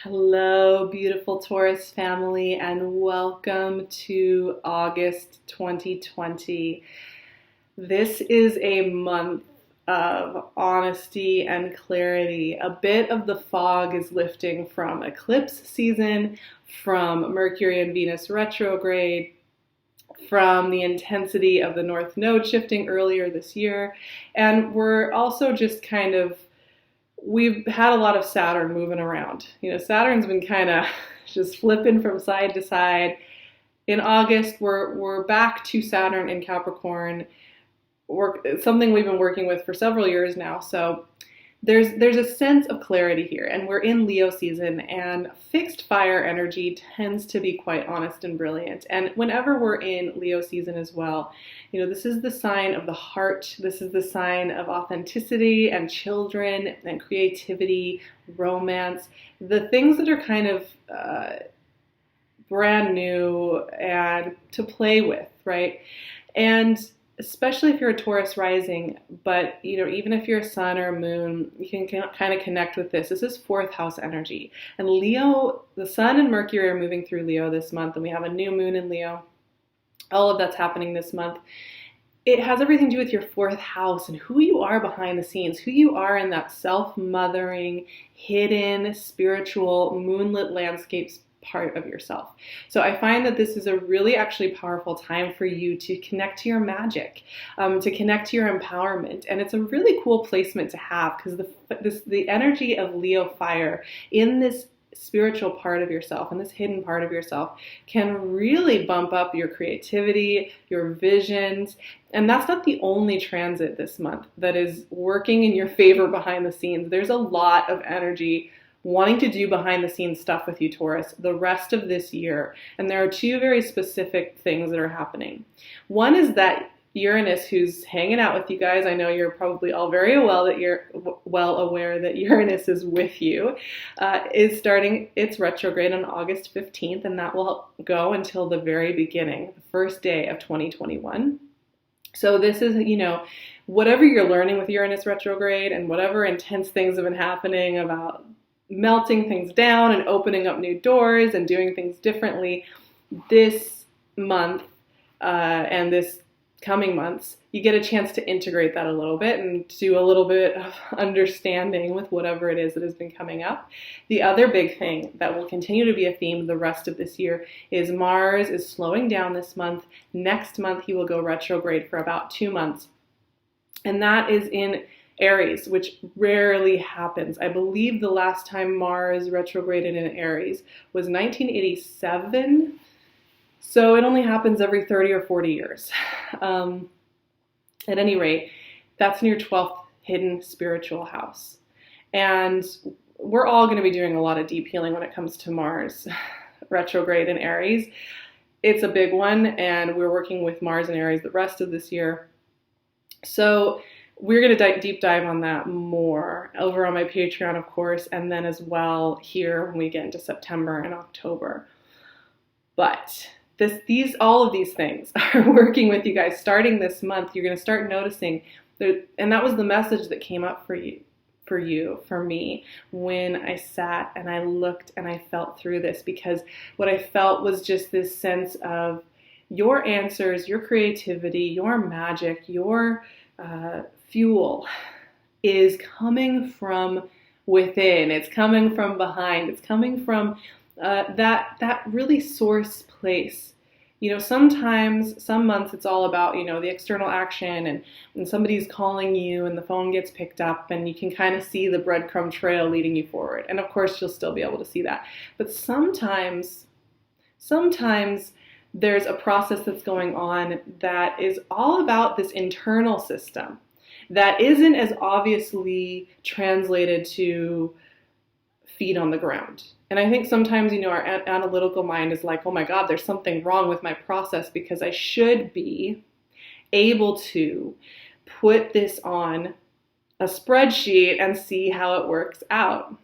Hello, beautiful Taurus family, and welcome to August 2020. This is a month of honesty and clarity. A bit of the fog is lifting from eclipse season, from Mercury and Venus retrograde, from the intensity of the North Node shifting earlier this year, and we're also just we've had a lot of Saturn moving around. Saturn's been kind of just flipping from side to side. In August, we're back to Saturn in Capricorn. Something we've been working with for several years now. So there's a sense of clarity here, and we're in Leo season, and fixed fire energy tends to be quite honest and brilliant. And whenever we're in Leo season as well, this is the sign of the heart. This is the sign of authenticity and children and creativity, romance, the things that are kind of brand new and to play with, right? And especially if you're a Taurus rising, but even if you're a sun or a moon, you can kind of connect with this. This is fourth house energy. And Leo, the sun and Mercury are moving through Leo this month, and we have a new moon in Leo. All of that's happening this month. It has everything to do with your fourth house and who you are behind the scenes, who you are in that self-mothering, hidden, spiritual, moonlit landscapes part of yourself. So I find that this is a really actually powerful time for you to connect to your magic, to connect to your empowerment. And it's a really cool placement to have, because the energy of Leo fire in this spiritual part of yourself and this hidden part of yourself can really bump up your creativity, your visions. And that's not the only transit this month that is working in your favor behind the scenes. There's a lot of energy wanting to do behind the scenes stuff with you, Taurus, the rest of this year. And there are two very specific things that are happening. One is that Uranus, who's hanging out with you guys, I know you're probably all very well aware that Uranus is with you, is starting its retrograde on August 15th, and that will go until the very beginning, the first day of 2021. So this is, whatever you're learning with Uranus retrograde and whatever intense things have been happening about melting things down and opening up new doors and doing things differently, this month and this coming months, you get a chance to integrate that a little bit and do a little bit of understanding with whatever it is that has been coming up. The other big thing that will continue to be a theme the rest of this year is Mars is slowing down this month. Next month, he will go retrograde for about 2 months. And that is in Aries, which rarely happens. I believe the last time Mars retrograded in Aries was 1987. So it only happens every 30 or 40 years. At any rate, that's in your 12th hidden spiritual house. And we're all going to be doing a lot of deep healing when it comes to Mars retrograde in Aries. It's a big one, and we're working with Mars and Aries the rest of this year. So we're going to deep dive on that more over on my Patreon, of course, and then as well here when we get into September and October. But all of these things are working with you guys starting this month. You're going to start noticing, and that was the message that came up for me, when I sat and I looked and I felt through this, because what I felt was just this sense of your answers, your creativity, your magic, your fuel is coming from within. It's coming from behind. It's coming from that really source place. Sometimes, some months it's all about, the external action and somebody's calling you and the phone gets picked up and you can kind of see the breadcrumb trail leading you forward. And of course, you'll still be able to see that. But sometimes there's a process that's going on that is all about this internal system that isn't as obviously translated to feet on the ground. And I think sometimes, our analytical mind is like, oh my God, there's something wrong with my process because I should be able to put this on a spreadsheet and see how it works out.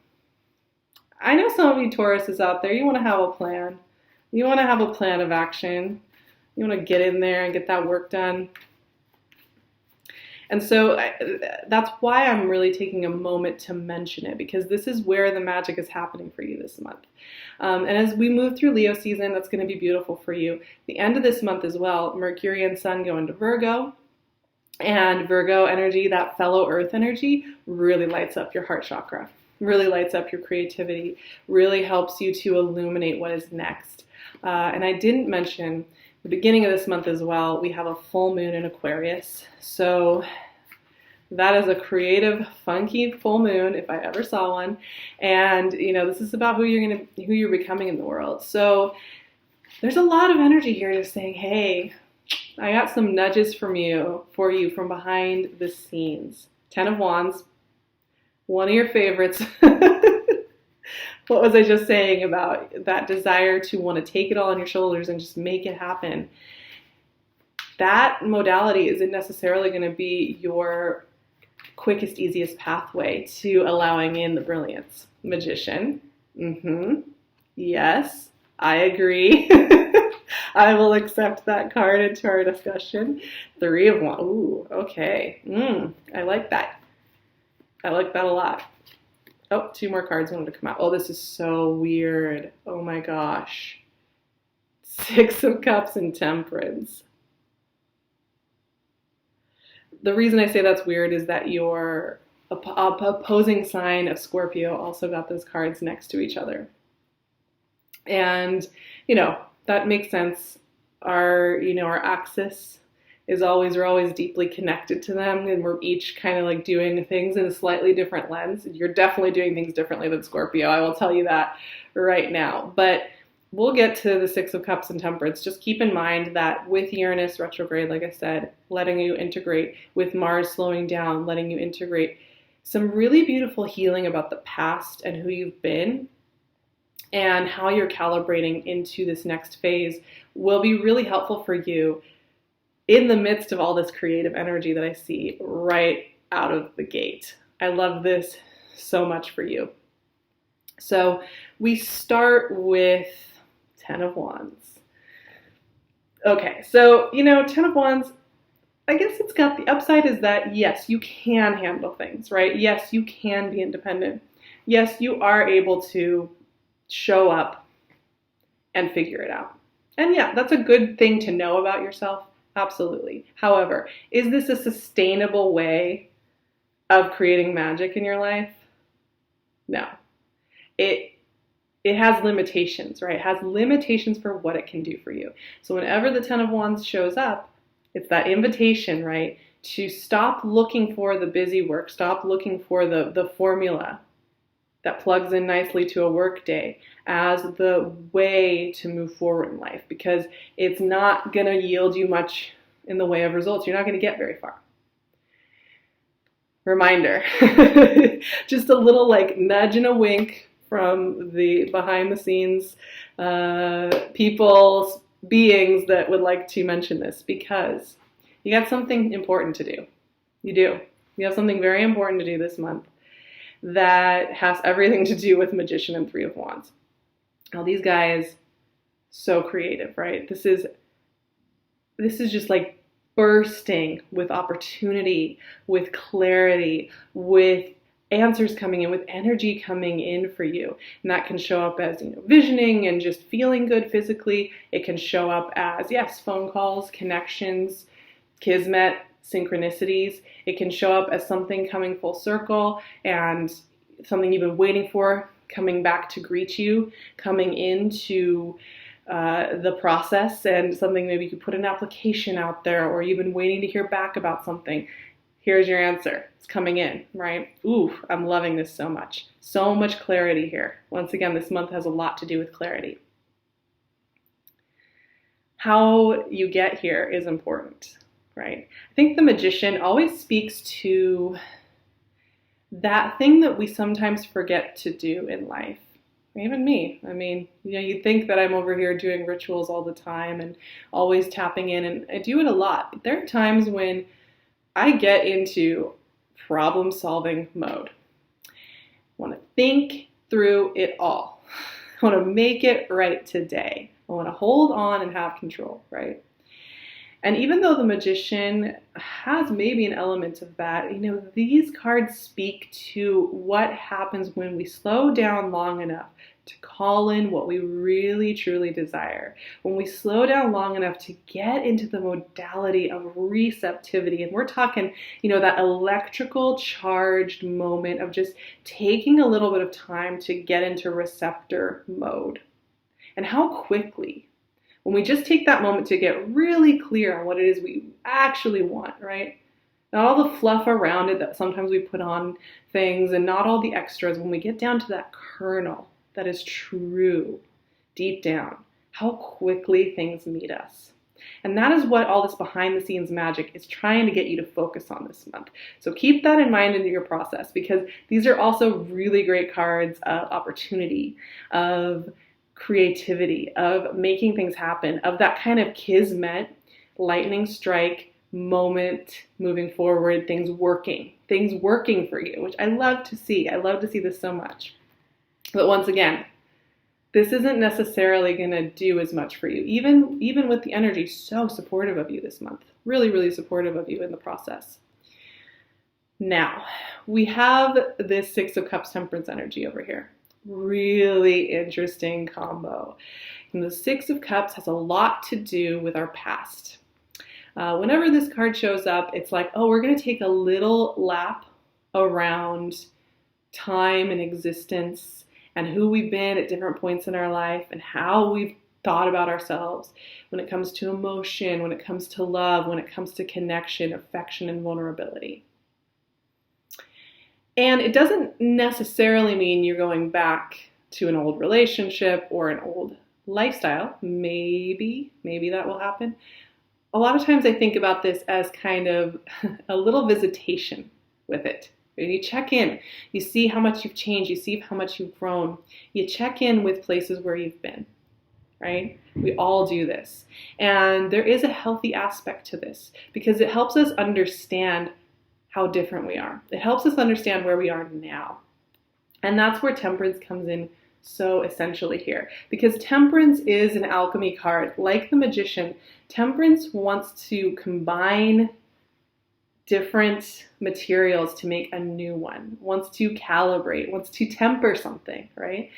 I know some of you Tauruses out there, you want to have a plan. You want to have a plan of action. You want to get in there and get that work done. And so that's why I'm really taking a moment to mention it, because this is where the magic is happening for you this month. And as we move through Leo season, that's going to be beautiful for you. The end of this month as well, Mercury and Sun go into Virgo. And Virgo energy, that fellow earth energy, really lights up your heart chakra, really lights up your creativity, really helps you to illuminate what is next. And I didn't mention the beginning of this month as well, we have a full moon in Aquarius. So that is a creative, funky full moon, if I ever saw one. And this is about who you're becoming in the world. So there's a lot of energy here just saying, hey, I got some nudges for you from behind the scenes. 10 of Wands, one of your favorites. What was I just saying about that desire to want to take it all on your shoulders and just make it happen? That modality isn't necessarily going to be your quickest, easiest pathway to allowing in the brilliance. Magician. Yes, I agree. I will accept that card into our discussion. 3 of Wands. Ooh, okay. I like that. I like that a lot. Oh, 2 more cards wanted to come out. Oh, this is so weird. Oh my gosh. 6 of Cups and Temperance. The reason I say that's weird is that your opposing sign of Scorpio also got those cards next to each other. And, that makes sense. Our axis is we're always deeply connected to them, and we're each kind of like doing things in a slightly different lens. You're definitely doing things differently than Scorpio, I will tell you that right now. But we'll get to the 6 of Cups and Temperance. Just keep in mind that with Uranus retrograde, like I said, letting you integrate, with Mars slowing down, letting you integrate some really beautiful healing about the past and who you've been and how you're calibrating into this next phase will be really helpful for you in the midst of all this creative energy that I see right out of the gate. I love this so much for you. So we start with 10 of Wands. Okay, so, 10 of Wands, I guess it's got the upside is that, yes, you can handle things, right? Yes, you can be independent. Yes, you are able to show up and figure it out. And yeah, that's a good thing to know about yourself. Absolutely. However, is this a sustainable way of creating magic in your life? No. It has limitations, right? It has limitations for what it can do for you. So whenever the 10 of Wands shows up, it's that invitation, right, to stop looking for the busy work, stop looking for the formula that plugs in nicely to a work day as the way to move forward in life, because it's not going to yield you much in the way of results. You're not going to get very far. Reminder, just a little like nudge and a wink from the behind the scenes beings that would like to mention this, because you got something important to do. You do. You have something very important to do this month that has everything to do with Magician and 3 of Wands. Now these guys, so creative, right? This is just like bursting with opportunity, with clarity, with answers coming in, with energy coming in for you. And that can show up as, visioning and just feeling good physically. It can show up as, yes, phone calls, connections, kismet, synchronicities. It can show up as something coming full circle and something you've been waiting for coming back to greet you, coming into the process, and something maybe you could put an application out there, or you've been waiting to hear back about something. Here's your answer. It's coming in, right? Ooh, I'm loving this so much. So much clarity here. Once again, this month has a lot to do with clarity. How you get here is important, right? I think the Magician always speaks to that thing that we sometimes forget to do in life. Even me. I mean, you'd think that I'm over here doing rituals all the time and always tapping in, and I do it a lot. But there are times when I get into problem-solving mode. I want to think through it all. I want to make it right today. I want to hold on and have control, right? And even though the Magician has maybe an element of that, these cards speak to what happens when we slow down long enough to call in what we really truly desire. When we slow down long enough to get into the modality of receptivity. And we're talking, that electrical charged moment of just taking a little bit of time to get into receptor mode. And how quickly, when we just take that moment to get really clear on what it is we actually want, right? Not all the fluff around it that sometimes we put on things, and not all the extras. When we get down to that kernel that is true deep down, how quickly things meet us. And that is what all this behind the scenes magic is trying to get you to focus on this month. So keep that in mind in your process, because these are also really great cards of opportunity, of creativity, of making things happen, of that kind of kismet, lightning strike moment moving forward, things working for you, which I love to see. I love to see this so much. But once again, this isn't necessarily going to do as much for you, even with the energy so supportive of you this month. Really, really supportive of you in the process. Now, we have this Six of Cups Temperance energy over here. Really interesting combo. And the Six of Cups has a lot to do with our past. Whenever this card shows up, it's like, oh, we're going to take a little lap around time and existence and who we've been at different points in our life and how we've thought about ourselves when it comes to emotion, when it comes to love, when it comes to connection, affection, and vulnerability. And it doesn't necessarily mean you're going back to an old relationship or an old lifestyle. Maybe that will happen. A lot of times I think about this as kind of a little visitation with it. You check in, you see how much you've changed, you see how much you've grown. You check in with places where you've been, right? We all do this. And there is a healthy aspect to this because it helps us understand how different we are. It helps us understand where we are now. And that's where temperance comes in so essentially here. Because temperance is an alchemy card. Like the Magician, temperance wants to combine different materials to make a new one, wants to calibrate, wants to temper something, right?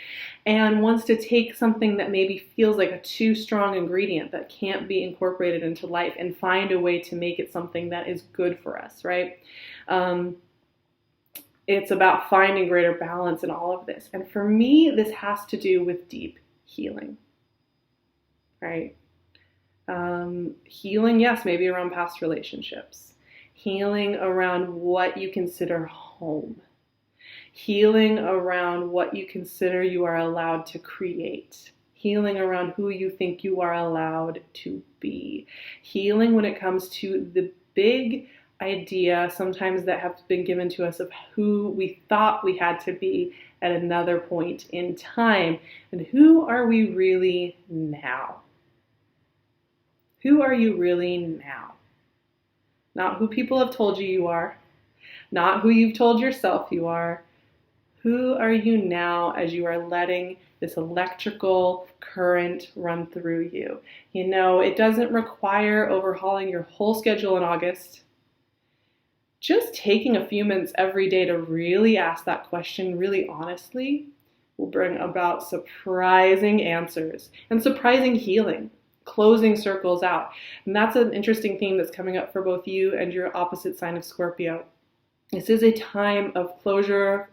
And wants to take something that maybe feels like a too strong ingredient that can't be incorporated into life and find a way to make it something that is good for us, right? It's about finding greater balance in all of this. And for me, this has to do with deep healing, right? Healing, yes, maybe around past relationships. Healing around what you consider home. Healing around what you consider you are allowed to create. Healing around who you think you are allowed to be. Healing when it comes to the big idea sometimes that have been given to us of who we thought we had to be at another point in time. And who are we really now? Who are you really now? Not who people have told you are, not who you've told yourself you are. Who are you now as you are letting this electrical current run through you? It doesn't require overhauling your whole schedule in August. Just taking a few minutes every day to really ask that question really honestly will bring about surprising answers and surprising healing. Closing circles out. And that's an interesting theme that's coming up for both you and your opposite sign of Scorpio. This is a time of closure,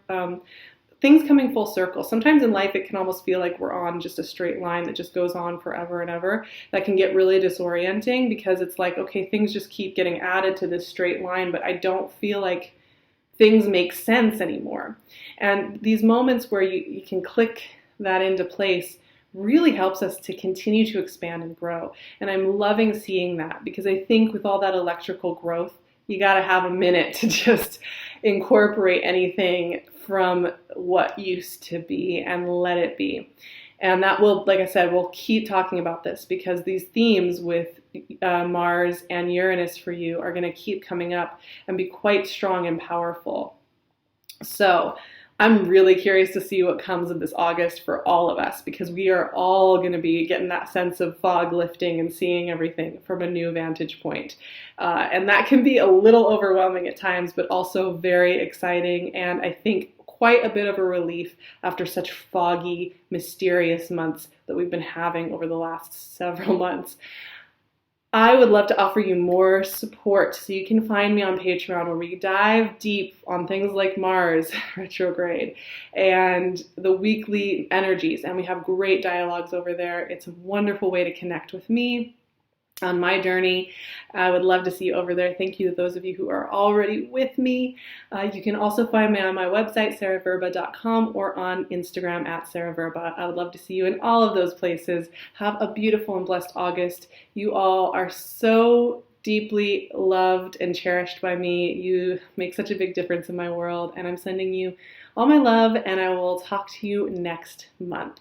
things coming full circle. Sometimes in life it can almost feel like we're on just a straight line that just goes on forever and ever. That can get really disorienting because it's like, okay, things just keep getting added to this straight line, but I don't feel like things make sense anymore. And these moments where you can click that into place really helps us to continue to expand and grow. And I'm loving seeing that because I think with all that electrical growth, you got to have a minute to just incorporate anything from what used to be and let it be. And that will, like I said, we'll keep talking about this because these themes with Mars and Uranus for you are going to keep coming up and be quite strong and powerful. So I'm really curious to see what comes of this August for all of us, because we are all going to be getting that sense of fog lifting and seeing everything from a new vantage point. And that can be a little overwhelming at times, but also very exciting, and I think quite a bit of a relief after such foggy, mysterious months that we've been having over the last several months. I would love to offer you more support, so you can find me on Patreon, where we dive deep on things like Mars retrograde and the weekly energies, and we have great dialogues over there. It's a wonderful way to connect with me on my journey. I would love to see you over there. Thank you to those of you who are already with me. You can also find me on my website, sarahverba.com, or on Instagram at sarahverba. I would love to see you in all of those places. Have a beautiful and blessed August. You all are so deeply loved and cherished by me. You make such a big difference in my world, and I'm sending you all my love, and I will talk to you next month.